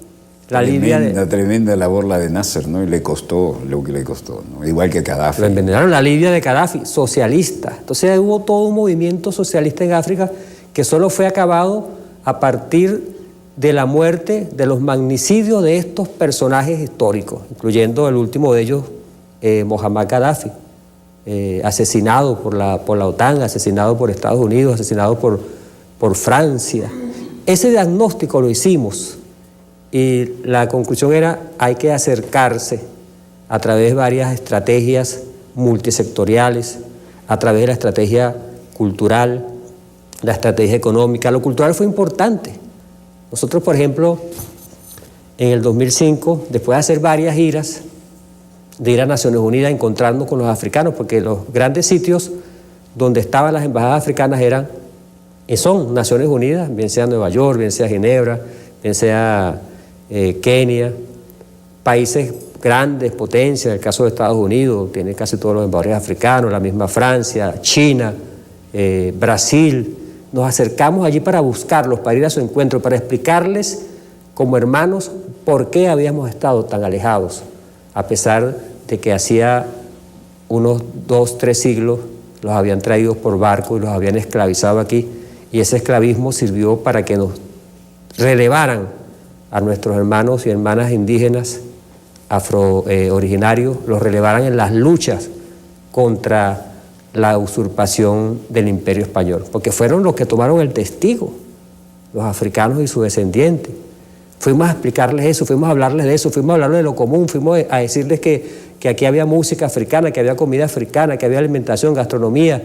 Tremenda labor la de Nasser, ¿no? Y le costó lo que le costó, ¿no? Igual que Gaddafi. Lo envenenaron. La Libia de Gaddafi, socialista. Entonces hubo todo un movimiento socialista en África que solo fue acabado a partir de la muerte, de los magnicidios de estos personajes históricos, incluyendo el último de ellos, Muammar Gaddafi, asesinado por la OTAN, asesinado por Estados Unidos, asesinado por Francia. Ese diagnóstico lo hicimos Y la conclusión era, hay que acercarse a través de varias estrategias multisectoriales, a través de la estrategia cultural, la estrategia económica. Lo cultural fue importante. Nosotros, por ejemplo, en el 2005, después de hacer varias giras, de ir a Naciones Unidas, encontrarnos con los africanos, porque los grandes sitios donde estaban las embajadas africanas son Naciones Unidas, bien sea Nueva York, bien sea Ginebra, bien sea Kenia, países grandes, potencias, en el caso de Estados Unidos, tiene casi todos los embajadores africanos, la misma Francia, China, Brasil. Nos acercamos allí para buscarlos, para ir a su encuentro, para explicarles como hermanos por qué habíamos estado tan alejados, a pesar de que hacía unos 2, 3 siglos los habían traído por barco y los habían esclavizado aquí, y ese esclavismo sirvió para que nos relevaran a nuestros hermanos y hermanas indígenas originarios, los relevaran en las luchas contra la usurpación del Imperio Español, porque fueron los que tomaron el testigo, los africanos y sus descendientes. Fuimos a explicarles eso, fuimos a hablarles de eso, fuimos a hablarles de lo común, fuimos a decirles que aquí había música africana, que había comida africana, que había alimentación, gastronomía,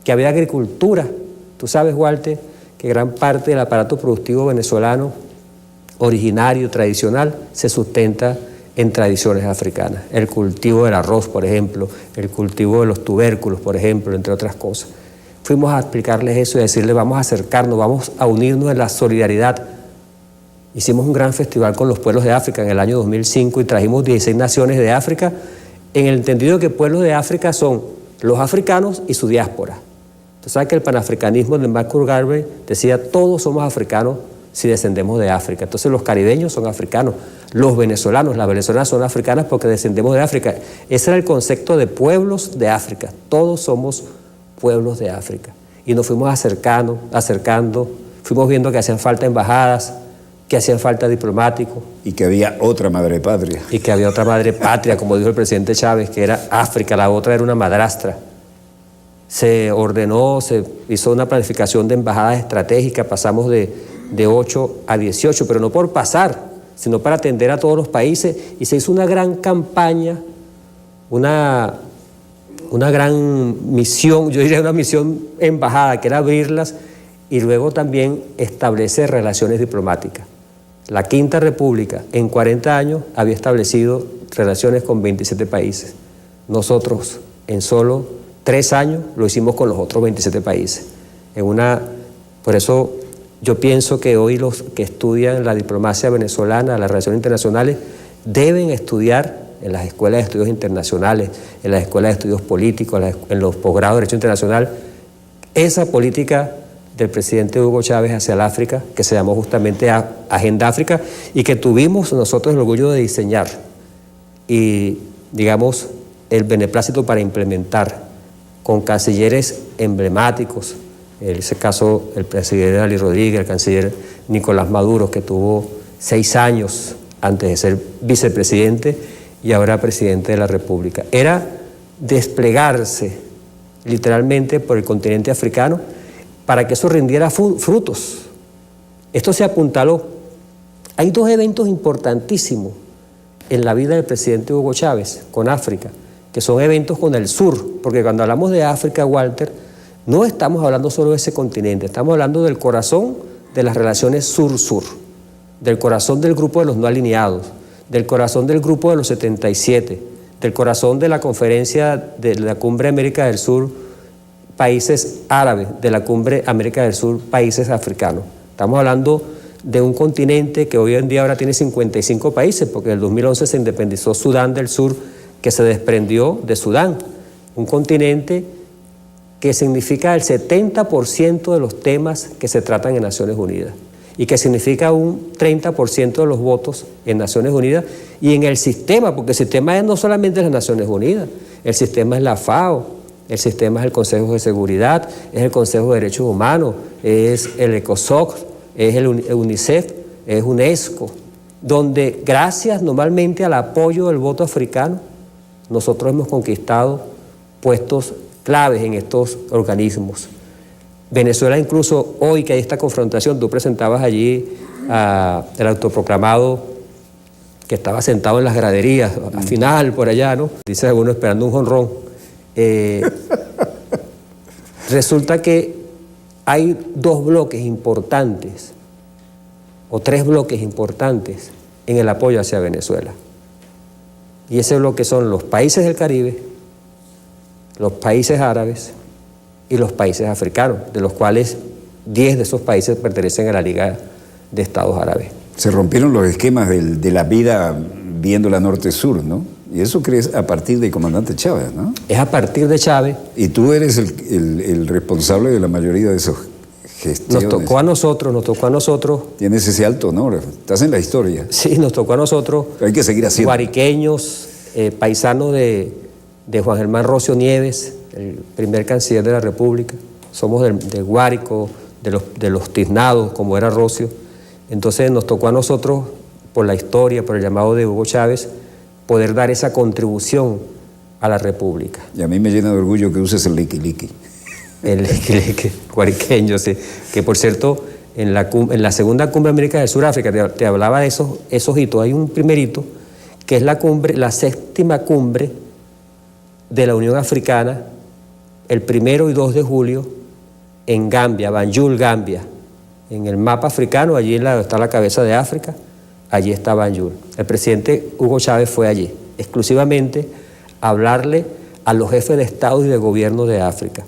que había agricultura. Tú sabes, Walter, que gran parte del aparato productivo venezolano, originario, tradicional, se sustenta en tradiciones africanas. El cultivo del arroz, por ejemplo, el cultivo de los tubérculos, por ejemplo, entre otras cosas. Fuimos a explicarles eso y a decirles, vamos a acercarnos, vamos a unirnos en la solidaridad. Hicimos un gran festival con los pueblos de África en el año 2005 y trajimos 16 naciones de África, en el entendido que pueblos de África son los africanos y su diáspora. Tú sabes que el panafricanismo de Marcus Garvey decía, todos somos africanos si descendemos de África. Entonces los caribeños son africanos, los venezolanos, las venezolanas son africanas porque descendemos de África. Ese era el concepto de pueblos de África. Todos somos pueblos de África. Y nos fuimos acercando, fuimos viendo que hacían falta embajadas, que hacían falta diplomáticos. Y que había otra madre patria. Y que había otra madre patria, como dijo el presidente Chávez, que era África, la otra era una madrastra. Se ordenó, se hizo una planificación de embajadas estratégicas, pasamos de 8 a 18, pero no por pasar, sino para atender a todos los países, y se hizo una gran campaña, una gran misión, yo diría una misión embajada, que era abrirlas y luego también establecer relaciones diplomáticas. La Quinta República en 40 años había establecido relaciones con 27 países. Nosotros en solo 3 años lo hicimos con los otros 27 países. Por eso yo pienso que hoy los que estudian la diplomacia venezolana, las relaciones internacionales, deben estudiar en las escuelas de estudios internacionales, en las escuelas de estudios políticos, en los posgrados de Derecho Internacional, esa política del presidente Hugo Chávez hacia el África, que se llamó justamente Agenda África, y que tuvimos nosotros el orgullo de diseñar y, digamos, el beneplácito para implementar con cancilleres emblemáticos, en ese caso el presidente Ali Rodríguez, el canciller Nicolás Maduro, que tuvo 6 años antes de ser vicepresidente y ahora presidente de la República. Era desplegarse literalmente por el continente africano para que eso rindiera frutos. Esto se apuntaló. Hay 2 eventos importantísimos en la vida del presidente Hugo Chávez con África, que son eventos con el sur, porque cuando hablamos de África, Walter, no estamos hablando solo de ese continente, estamos hablando del corazón de las relaciones sur-sur, del corazón del grupo de los no alineados, del corazón del grupo de los 77, del corazón de la conferencia de la Cumbre América del Sur, países árabes, de la Cumbre América del Sur, países africanos. Estamos hablando de un continente que hoy en día ahora tiene 55 países, porque en el 2011 se independizó Sudán del Sur, que se desprendió de Sudán, un continente que significa el 70% de los temas que se tratan en Naciones Unidas y que significa un 30% de los votos en Naciones Unidas y en el sistema, porque el sistema no solamente es las Naciones Unidas, el sistema es la FAO, el sistema es el Consejo de Seguridad, es el Consejo de Derechos Humanos, es el ECOSOC, es el UNICEF, es UNESCO, donde gracias normalmente al apoyo del voto africano, nosotros hemos conquistado puestos claves en estos organismos. Venezuela incluso hoy que hay esta confrontación, tú presentabas allí el autoproclamado que estaba sentado en las graderías, al final por allá, ¿no? Dice alguno esperando un jonrón. Resulta que hay dos bloques importantes, o tres bloques importantes en el apoyo hacia Venezuela. Y ese bloque son los países del Caribe, los países árabes y los países africanos, de los cuales 10 de esos países pertenecen a la Liga de Estados Árabes. Se rompieron los esquemas de la vida viendo la norte-sur, ¿no? Y eso crees a partir del comandante Chávez, ¿no? Es a partir de Chávez. Y tú eres el responsable de la mayoría de esos gestiones. Nos tocó a nosotros. Tienes ese alto honor, estás en la historia. Sí, nos tocó a nosotros. Pero hay que seguir haciendo. Guariqueños, paisanos de Juan Germán Rocio Nieves, el primer canciller de la República. Somos de Guárico, de los tiznados, como era Rocio. Entonces nos tocó a nosotros, por la historia, por el llamado de Hugo Chávez, poder dar esa contribución a la República. Y a mí me llena de orgullo que uses el liqui-liqui. El liqui-liqui guariqueño, sí. Que por cierto, en la segunda cumbre América del Sudáfrica, te hablaba de esos hitos. Hay un primer hito, que es la 7ª cumbre de la Unión Africana, el 1 y 2 de julio, en Gambia, Banjul, Gambia. En el mapa africano, allí está la cabeza de África, allí está Banjul. El presidente Hugo Chávez fue allí, exclusivamente a hablarle a los jefes de Estado y de gobierno de África.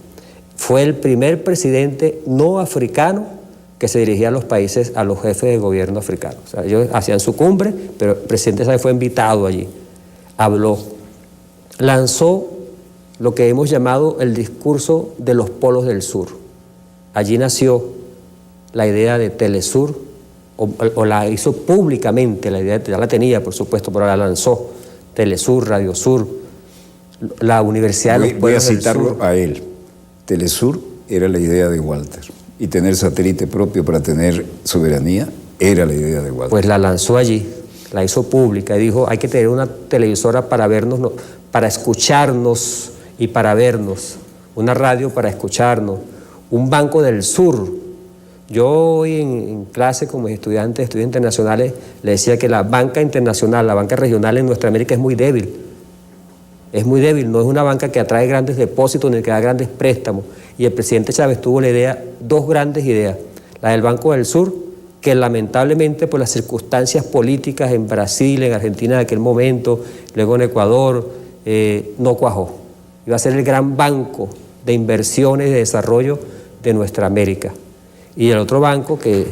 Fue el primer presidente no africano que se dirigía a los países, a los jefes de gobierno africanos. O sea, ellos hacían su cumbre, pero el presidente Chávez fue invitado allí. Habló, lanzó lo que hemos llamado el discurso de los polos del sur. Allí nació la idea de Telesur, o la hizo públicamente, la idea ya la tenía, por supuesto, pero la lanzó. Telesur, Radio Sur, la Universidad de los Pueblos del Sur. Voy a citarlo a él. Telesur era la idea de Walter, y tener satélite propio para tener soberanía era la idea de Walter. Pues la lanzó allí, la hizo pública y dijo, hay que tener una televisora para vernos, no, para escucharnos y para vernos, una radio para escucharnos, un Banco del Sur. Yo hoy en clase como estudiante de estudios internacionales le decía que la banca internacional, la banca regional en nuestra América es muy débil. Es muy débil, no es una banca que atrae grandes depósitos ni que da grandes préstamos. Y el presidente Chávez tuvo la idea, dos grandes ideas. La del Banco del Sur, que lamentablemente por las circunstancias políticas en Brasil, en Argentina de aquel momento, luego en Ecuador, no cuajó. Iba a ser el gran banco de inversiones y de desarrollo de nuestra América. Y el otro banco, que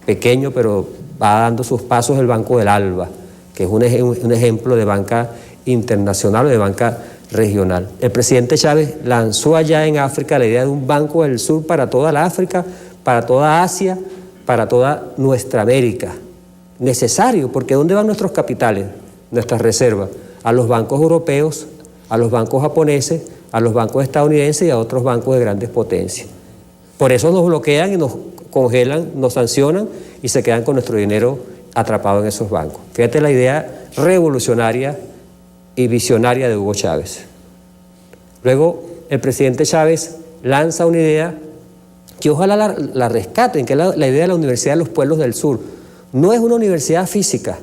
pequeño pero va dando sus pasos, el Banco del ALBA, que es un ejemplo de banca internacional o de banca regional. El presidente Chávez lanzó allá en África la idea de un Banco del Sur para toda la África, para toda Asia, para toda nuestra América. Necesario, porque ¿dónde van nuestros capitales, nuestras reservas? A los bancos europeos, a los bancos japoneses, a los bancos estadounidenses y a otros bancos de grandes potencias. Por eso nos bloquean y nos congelan, nos sancionan y se quedan con nuestro dinero atrapado en esos bancos. Fíjate la idea revolucionaria y visionaria de Hugo Chávez. Luego, el presidente Chávez lanza una idea que ojalá la rescaten, que es la idea de la Universidad de los Pueblos del Sur. No es una universidad física,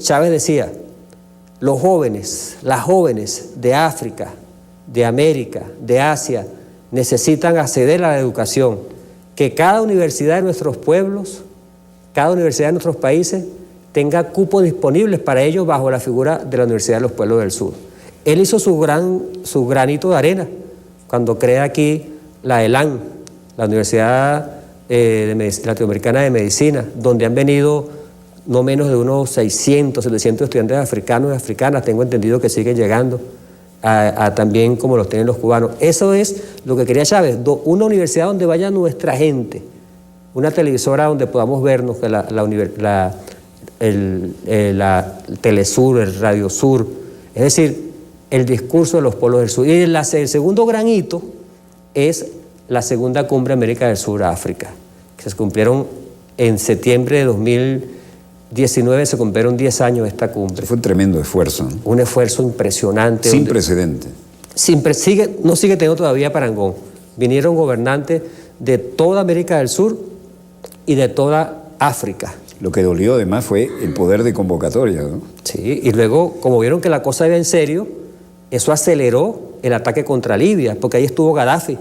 Chávez decía, los jóvenes, las jóvenes de África, de América, de Asia, necesitan acceder a la educación, que cada universidad de nuestros pueblos, cada universidad de nuestros países tenga cupos disponibles para ellos bajo la figura de la Universidad de los Pueblos del Sur. Él hizo su granito de arena cuando crea aquí la ELAN, la Universidad Latinoamericana de Medicina, donde han venido no menos de unos 600, 700 estudiantes africanos y africanas, tengo entendido que siguen llegando, también como los tienen los cubanos. Eso es lo que quería Chávez, una universidad donde vaya nuestra gente, una televisora donde podamos vernos, que la Telesur, el Radio Sur, es decir, el discurso de los pueblos del sur. Y el segundo gran hito es la segunda cumbre América del Sur-África, que se cumplieron en septiembre de 2019, se cumplieron 10 años de esta cumbre. Fue un tremendo esfuerzo, ¿no? Un esfuerzo impresionante. Sin precedente. No sigue teniendo todavía parangón. Vinieron gobernantes de toda América del Sur y de toda África. Lo que dolió además fue el poder de convocatoria, ¿no? Sí, y luego, como vieron que la cosa iba en serio, eso aceleró el ataque contra Libia, porque ahí estuvo Gaddafi.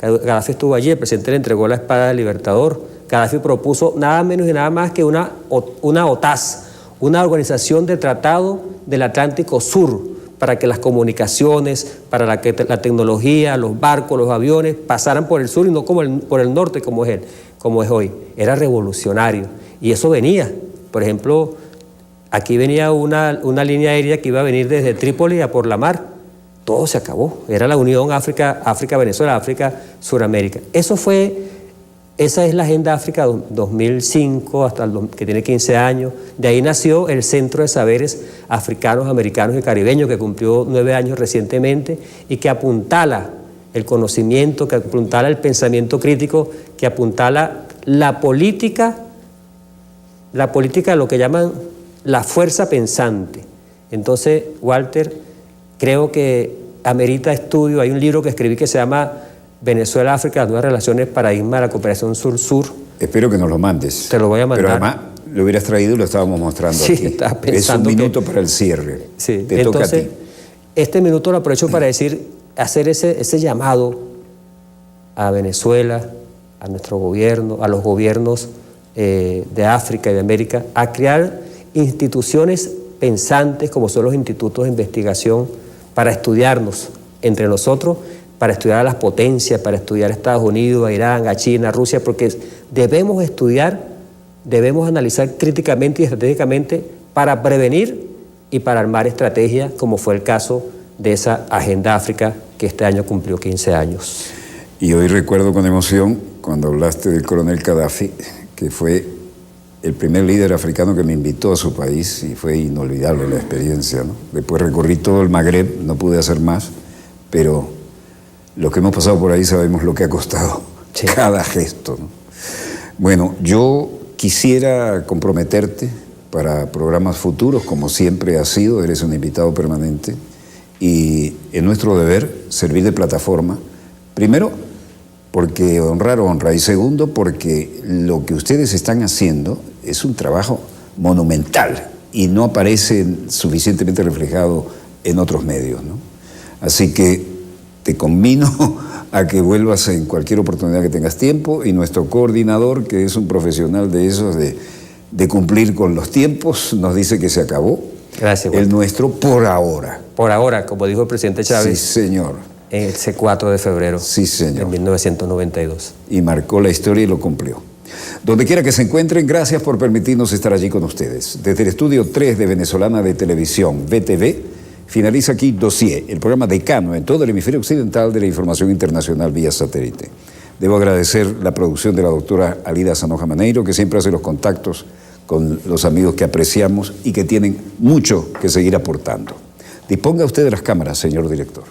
Gaddafi estuvo allí, el presidente le entregó la espada del Libertador. Gaddafi propuso nada menos y nada más que una OTAS, una organización de tratado del Atlántico Sur, para que las comunicaciones, para que la tecnología, los barcos, los aviones pasaran por el sur y no por el norte como es hoy. Era revolucionario. Y eso venía. Por ejemplo, aquí venía una línea aérea que iba a venir desde Trípoli a por la mar. Todo se acabó. Era la Unión África-Venezuela, África-Suramérica. Esa es la Agenda África 2005, que tiene 15 años. De ahí nació el Centro de Saberes Africanos, Americanos y Caribeños, que cumplió 9 años recientemente y que apuntala el conocimiento, que apuntala el pensamiento crítico, que apuntala la política, lo que llaman la fuerza pensante. Entonces, Walter, creo que amerita estudio. Hay un libro que escribí que se llama Venezuela, África, las nuevas relaciones, paradigma de la cooperación sur-sur. Espero que nos lo mandes. Te lo voy a mandar. Pero además lo hubieras traído y lo estábamos mostrando sí, aquí. Estaba pensando es un minuto para el cierre. Sí. Te toca a ti. Este minuto lo aprovecho para hacer ese llamado a Venezuela, a nuestro gobierno, a los gobiernos de África y de América, a crear instituciones pensantes como son los institutos de investigación para estudiarnos entre nosotros, para estudiar a las potencias, para estudiar a Estados Unidos, a Irán, a China, a Rusia, porque debemos estudiar, debemos analizar críticamente y estratégicamente para prevenir y para armar estrategias, como fue el caso de esa Agenda África que este año cumplió 15 años. Y hoy recuerdo con emoción cuando hablaste del coronel Gaddafi, que fue el primer líder africano que me invitó a su país y fue inolvidable la experiencia, ¿no? Después recorrí todo el Magreb, no pude hacer más, pero los que hemos pasado por ahí sabemos lo que ha costado cada gesto, ¿no? Bueno, yo quisiera comprometerte para programas futuros, como siempre has sido, eres un invitado permanente, y es nuestro deber servir de plataforma, primero porque honra, y segundo porque lo que ustedes están haciendo es un trabajo monumental y no aparece suficientemente reflejado en otros medios, ¿no? Así que te conmino a que vuelvas en cualquier oportunidad que tengas tiempo, y nuestro coordinador, que es un profesional de esos de cumplir con los tiempos, nos dice que se acabó. Gracias. El nuestro por ahora. Por ahora, como dijo el presidente Chávez. Sí, señor. Ese 4 de febrero. Sí, señor. De 1992. Y marcó la historia y lo cumplió. Donde quiera que se encuentren, gracias por permitirnos estar allí con ustedes. Desde el estudio 3 de Venezolana de Televisión, VTV, finaliza aquí Dossier, el programa decano en todo el hemisferio occidental de la información internacional vía satélite. Debo agradecer la producción de la doctora Alida Sanoja Maneiro, que siempre hace los contactos con los amigos que apreciamos y que tienen mucho que seguir aportando. Disponga usted de las cámaras, señor director.